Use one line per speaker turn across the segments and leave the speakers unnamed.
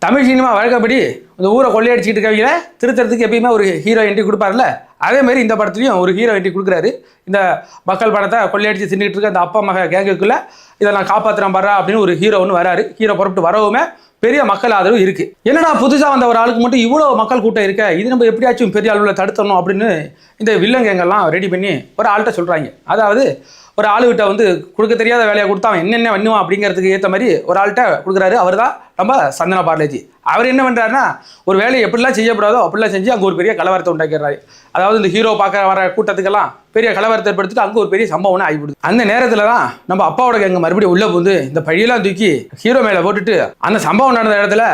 Tamil cinema வழக்கப்படி இந்த ஊரை கொள்ளையடிச்சிட்டு இருக்கவங்கள திருத்தறதுக்கு எப்பயுமே ஒரு ஹீரோ என்ட்ரி கொடுப்பார்ல, அதே மாதிரி இந்த படத்துலையும் ஒரு ஹீரோ என்ட்ரி கொடுக்குறாரு. இந்த மக்கள் பணத்தை கொள்ளையடிச்சு தின்னுட்டு இருக்க அந்த அப்பா மக கேங்குக்குள்ள இதை நான் காப்பாற்றுறேன் பாரு அப்படின்னு ஒரு ஹீரோ ஒன்று வராரு. ஹீரோ புறப்பட்டு வரவுமே பெரிய மக்கள் ஆதரவு இருக்கு. என்னடா புதுசாக வந்த ஒரு ஆளுக்கு மட்டும் இவ்வளோ மக்கள் கூட்டம் இருக்க, இது நம்ம எப்படியாச்சும் பெரிய அளவில் தடுத்தணும் அப்படின்னு இந்த வில்லங்கெங்கெல்லாம் ரெடி பண்ணி ஒரு ஆள்கிட்ட சொல்கிறாங்க. அதாவது ஒரு ஆளுகிட்ட வந்து கொடுக்க தெரியாத வேலையை கொடுத்தா அவன் என்னென்ன பண்ணுவான் அப்படிங்கிறதுக்கு ஏற்ற மாதிரி ஒரு ஆள்கிட்ட கொடுக்குறாரு. அவர் தான் நம்ம சந்தன பார்லேஜி. அவர் என்ன பண்ணுறாருன்னா, ஒரு வேலையை எப்படிலாம் செய்யக்கூடாதோ அப்படிலாம் செஞ்சு அங்கே ஒரு பெரிய கலவரத்தை உண்டாக்கிறாரு. அதாவது இந்த ஹீரோ பார்க்க வர கூட்டத்துக்கெல்லாம் பெரிய கலவரத்தை ஏற்படுத்திட்டு அங்கே ஒரு பெரிய சம்பவம் ஆகிவிடுது. அந்த நேரத்தில் தான் நம்ம அப்பாவோட கேங்க மறுபடியும் உள்ளே வந்து இந்த பழியெல்லாம் தூக்கி ஹீரோ மேலே போட்டுட்டு அந்த சம்பவம் நடந்த இடத்துல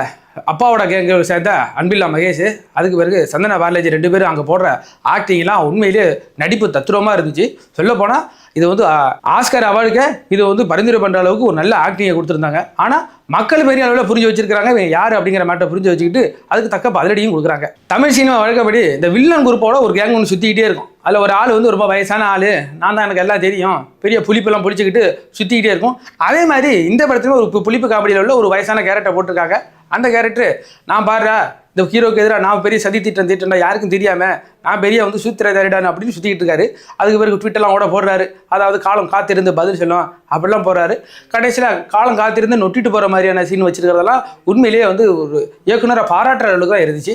அப்பாவோட கேங்க சேர்ந்த அன்பில்லா மகேஷ், அதுக்கு பிறகு சந்தன பார்லேஜி 2 பேரும் அங்கே போடுற ஆக்டிங்லாம் உண்மையிலே நடிப்பு தத்ரூபமாக இருந்துச்சு. சொல்லப்போனால் இது வந்து ஆஸ்கர் அவார்டுக்கு இது வந்து பரிந்துரை பண்ணுற அளவுக்கு ஒரு நல்ல ஆக்டிங்கை கொடுத்துருந்தாங்க. ஆனால் மக்கள் பெரிய அளவில் புரிஞ்சு வச்சிருக்காங்க இவன் யார் அப்படிங்கிற மேட்டை புரிஞ்சு வச்சுக்கிட்டு அதுக்கு தக்க பதிலடியும் கொடுக்குறாங்க. தமிழ் சினிமா வழக்கப்படி இந்த வில்லன் குரூப்போட ஒரு கேங் ஒன்று சுற்றிக்கிட்டே இருக்கும். அதில் ஒரு ஆள் வந்து ரொம்ப வயசான ஆள், நான் தான் எனக்கு எல்லாம் தெரியும், பெரிய புளிப்பெல்லாம் பிடிச்சிக்கிட்டு சுற்றிக்கிட்டே இருக்கும். அதே மாதிரி இந்த படத்துல ஒரு புளிப்பு காமெடியில் உள்ள ஒரு வயசான கேரக்டர் போட்டிருக்காங்க. அந்த கேரக்டர் நான் பாடுறா இந்த ஹீரோக்கு எதிராக நான் பெரிய சதி தீட்டா யாருக்கும் தெரியாம நான் பெரிய வந்து சூத்திரதாரிடான் அப்படின்னு சுற்றிக்கிட்டு இருக்காரு. அதுக்கு பிறகு ட்விட்டர்லாம் கூட போடுறாரு. அதாவது காலம் காத்திருந்து பதில் சொல்லும் அப்படிலாம் போடுறாரு. கடைசியில் காலம் காத்திருந்து நொட்டிட்டு போகிற மாதிரியான சீன் வச்சிருக்கிறதெல்லாம் உண்மையிலேயே வந்து ஒரு இயக்குனரை பாராட்டுற அளவுக்கு தான் இருந்துச்சு.